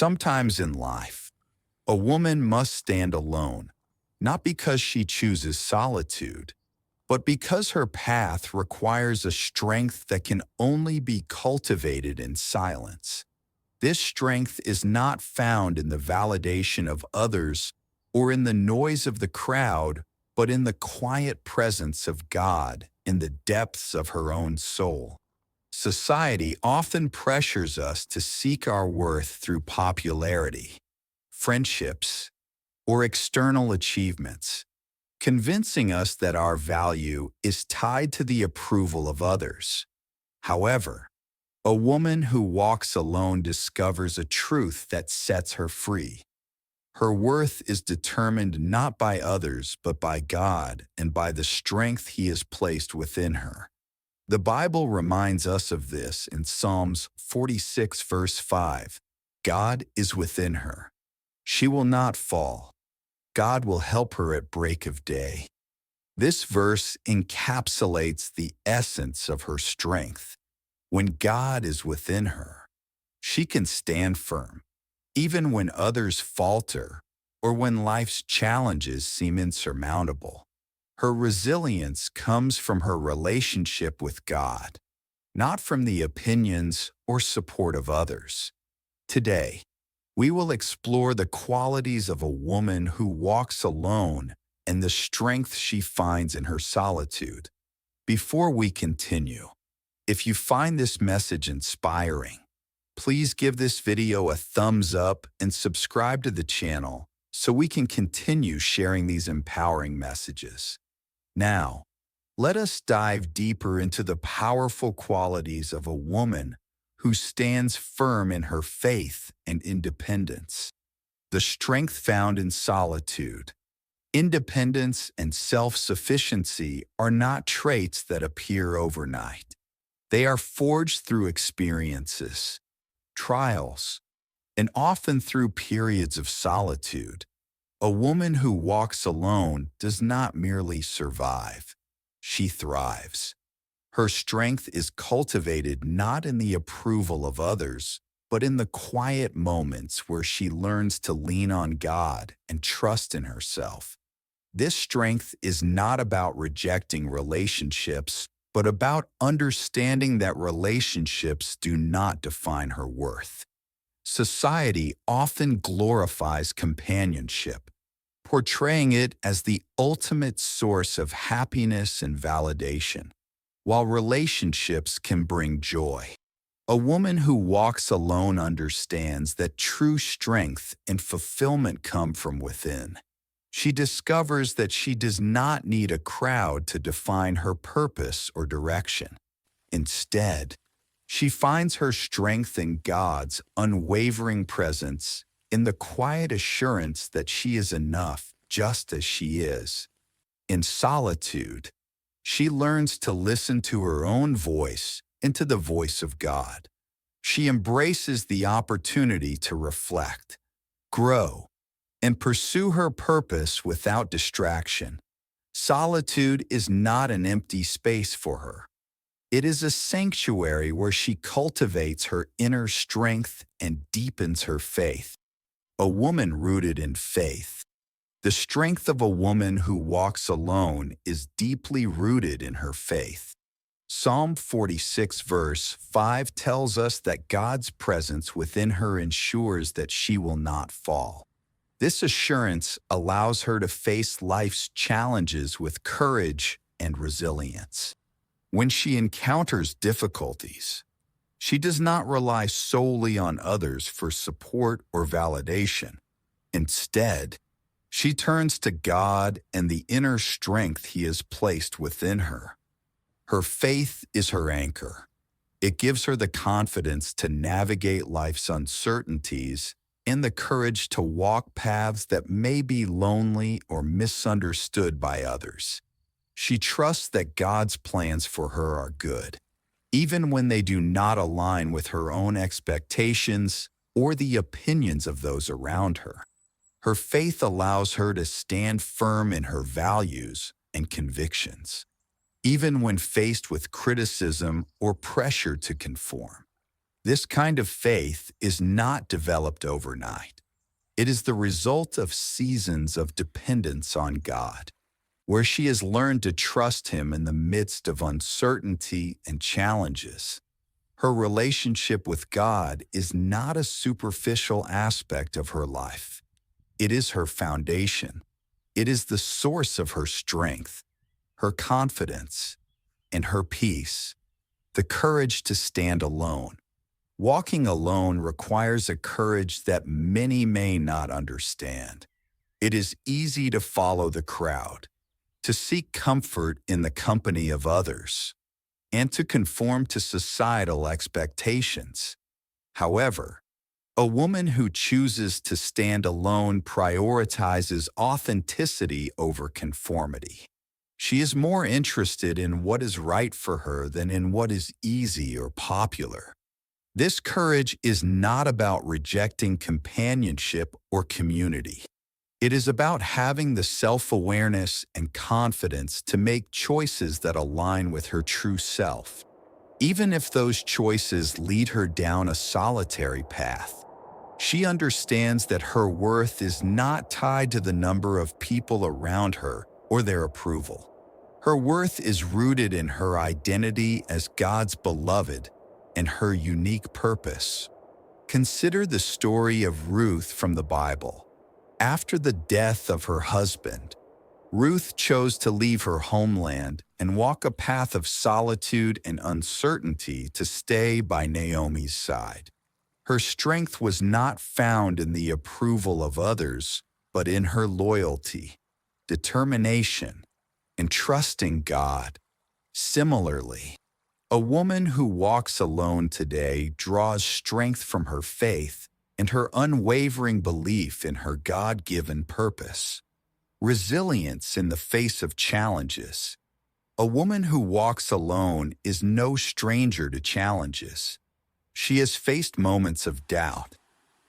Sometimes in life, a woman must stand alone, not because she chooses solitude, but because her path requires a strength that can only be cultivated in silence. This strength is not found in the validation of others or in the noise of the crowd, but in the quiet presence of God in the depths of her own soul. Society often pressures us to seek our worth through popularity, friendships, or external achievements, convincing us that our value is tied to the approval of others. However, a woman who walks alone discovers a truth that sets her free. Her worth is determined not by others but by God and by the strength He has placed within her. The Bible reminds us of this in Psalms 46 verse 5. God is within her. She will not fall. God will help her at break of day. This verse encapsulates the essence of her strength. When God is within her, she can stand firm, even when others falter or when life's challenges seem insurmountable. Her resilience comes from her relationship with God, not from the opinions or support of others. Today, we will explore the qualities of a woman who walks alone and the strength she finds in her solitude. Before we continue, if you find this message inspiring, please give this video a thumbs up and subscribe to the channel so we can continue sharing these empowering messages. Now, let us dive deeper into the powerful qualities of a woman who stands firm in her faith and independence. The strength found in solitude. Independence and self-sufficiency are not traits that appear overnight. They are forged through experiences, trials, and often through periods of solitude. A woman who walks alone does not merely survive. She thrives. Her strength is cultivated not in the approval of others, but in the quiet moments where she learns to lean on God and trust in herself. This strength is not about rejecting relationships, but about understanding that relationships do not define her worth. Society often glorifies companionship, portraying it as the ultimate source of happiness and validation, while relationships can bring joy. A woman who walks alone understands that true strength and fulfillment come from within. She discovers that she does not need a crowd to define her purpose or direction. Instead, she finds her strength in God's unwavering presence, in the quiet assurance that she is enough just as she is. In solitude, she learns to listen to her own voice and to the voice of God. She embraces the opportunity to reflect, grow, and pursue her purpose without distraction. Solitude is not an empty space for her. It is a sanctuary where she cultivates her inner strength and deepens her faith. A woman rooted in faith. The strength of a woman who walks alone is deeply rooted in her faith. Psalm 46 verse 5 tells us that God's presence within her ensures that she will not fall. This assurance allows her to face life's challenges with courage and resilience. When she encounters difficulties, she does not rely solely on others for support or validation. Instead, she turns to God and the inner strength He has placed within her. Her faith is her anchor. It gives her the confidence to navigate life's uncertainties and the courage to walk paths that may be lonely or misunderstood by others. She trusts that God's plans for her are good, even when they do not align with her own expectations or the opinions of those around her. Her faith allows her to stand firm in her values and convictions, even when faced with criticism or pressure to conform. This kind of faith is not developed overnight. It is the result of seasons of dependence on God, where she has learned to trust Him in the midst of uncertainty and challenges. Her relationship with God is not a superficial aspect of her life. It is her foundation. It is the source of her strength, her confidence, and her peace. The courage to stand alone. Walking alone requires a courage that many may not understand. It is easy to follow the crowd, to seek comfort in the company of others, and to conform to societal expectations. However, a woman who chooses to stand alone prioritizes authenticity over conformity. She is more interested in what is right for her than in what is easy or popular. This courage is not about rejecting companionship or community. It is about having the self-awareness and confidence to make choices that align with her true self, even if those choices lead her down a solitary path. She understands that her worth is not tied to the number of people around her or their approval. Her worth is rooted in her identity as God's beloved and her unique purpose. Consider the story of Ruth from the Bible. After the death of her husband, Ruth chose to leave her homeland and walk a path of solitude and uncertainty to stay by Naomi's side. Her strength was not found in the approval of others, but in her loyalty, determination, and trusting God. Similarly, a woman who walks alone today draws strength from her faith and her unwavering belief in her God-given purpose. Resilience in the face of challenges. A woman who walks alone is no stranger to challenges. She has faced moments of doubt,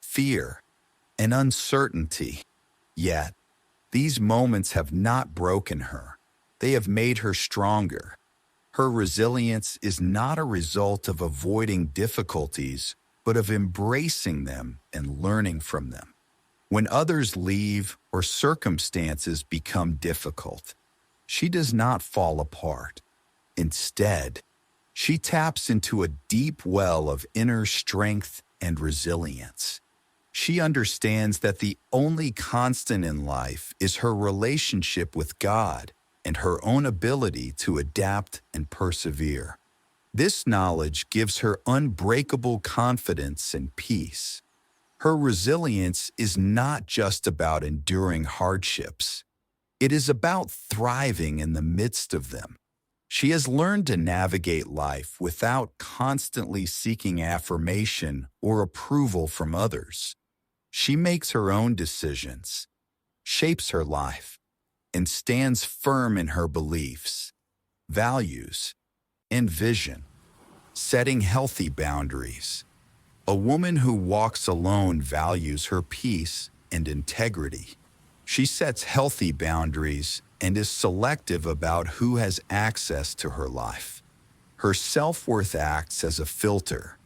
fear, and uncertainty. Yet, these moments have not broken her. They have made her stronger. Her resilience is not a result of avoiding difficulties, but of embracing them and learning from them. When others leave or circumstances become difficult, she does not fall apart. Instead, she taps into a deep well of inner strength and resilience. She understands that the only constant in life is her relationship with God and her own ability to adapt and persevere. This knowledge gives her unbreakable confidence and peace. Her resilience is not just about enduring hardships. It is about thriving in the midst of them. She has learned to navigate life without constantly seeking affirmation or approval from others. She makes her own decisions, shapes her life, and stands firm in her beliefs, values, and vision, setting healthy boundaries. A woman who walks alone values her peace and integrity. She sets healthy boundaries and is selective about who has access to her life. Her self-worth acts as a filter,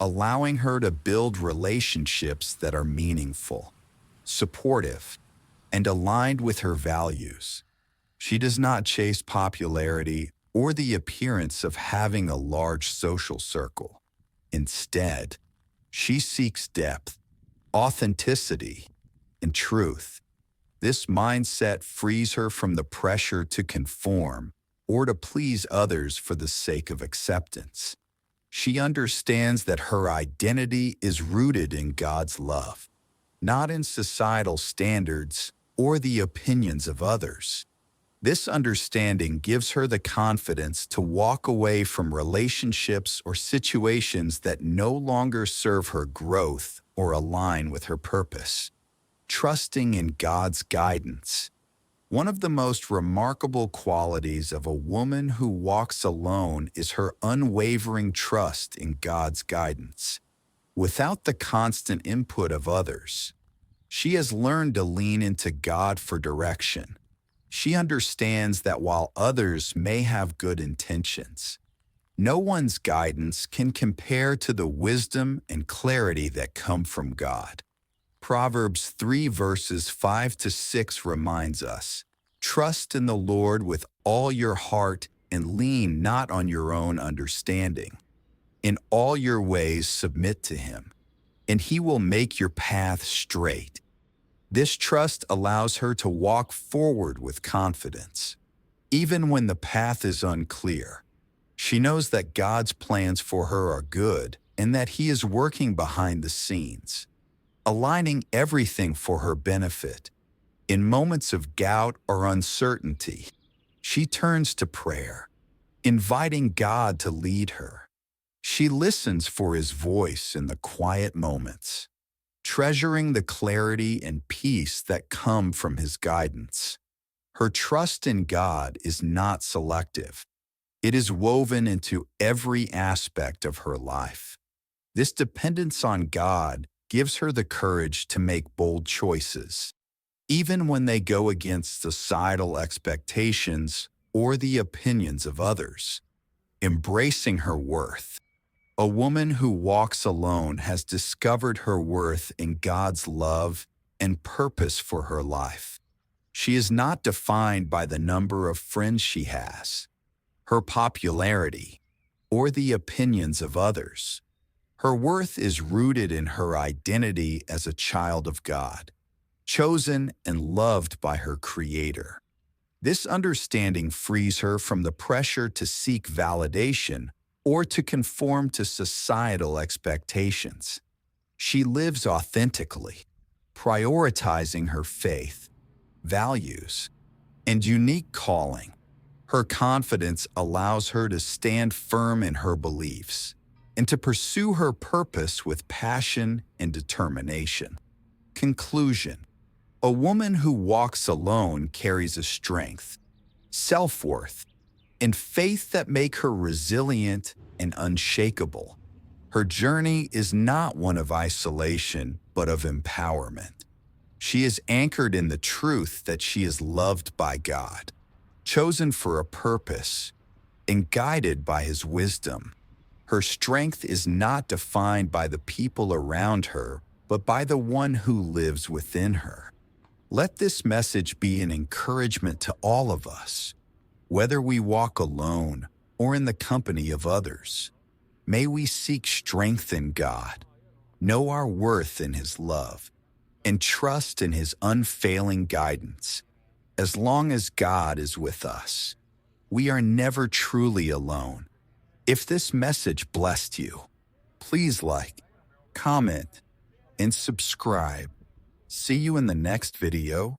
allowing her to build relationships that are meaningful, supportive, and aligned with her values. She does not chase popularity or the appearance of having a large social circle. Instead, she seeks depth, authenticity, and truth. This mindset frees her from the pressure to conform or to please others for the sake of acceptance. She understands that her identity is rooted in God's love, not in societal standards or the opinions of others. This understanding gives her the confidence to walk away from relationships or situations that no longer serve her growth or align with her purpose. Trusting in God's guidance. One of the most remarkable qualities of a woman who walks alone is her unwavering trust in God's guidance. Without the constant input of others, she has learned to lean into God for direction. She understands that while others may have good intentions, No one's guidance can compare to the wisdom and clarity that come from God. Proverbs 3 verses 5 to 6 reminds us, "Trust in the Lord with all your heart and lean not on your own understanding. In all your ways submit to him, and he will make your path straight." This trust allows her to walk forward with confidence. Even when the path is unclear, she knows that God's plans for her are good and that he is working behind the scenes, aligning everything for her benefit. In moments of doubt or uncertainty, she turns to prayer, inviting God to lead her. She listens for his voice in the quiet moments, treasuring the clarity and peace that come from his guidance. Her trust in God is not selective. It is woven into every aspect of her life. This dependence on God gives her the courage to make bold choices, even when they go against societal expectations or the opinions of others. Embracing her worth. A woman who walks alone has discovered her worth in God's love and purpose for her life. She is not defined by the number of friends she has, her popularity, or the opinions of others. Her worth is rooted in her identity as a child of God, chosen and loved by her Creator. This understanding frees her from the pressure to seek validation or to conform to societal expectations. She lives authentically, prioritizing her faith, values, and unique calling. Her confidence allows her to stand firm in her beliefs and to pursue her purpose with passion and determination. Conclusion: a woman who walks alone carries a strength, self-worth, and faith that make her resilient and unshakable. Her journey is not one of isolation, but of empowerment. She is anchored in the truth that she is loved by God, chosen for a purpose, and guided by his wisdom. Her strength is not defined by the people around her, but by the one who lives within her. Let this message be an encouragement to all of us, whether we walk alone or in the company of others. May we seek strength in God, know our worth in his love, and trust in his unfailing guidance. As long as God is with us, we are never truly alone. If this message blessed you, please like, comment, and subscribe. See you in the next video.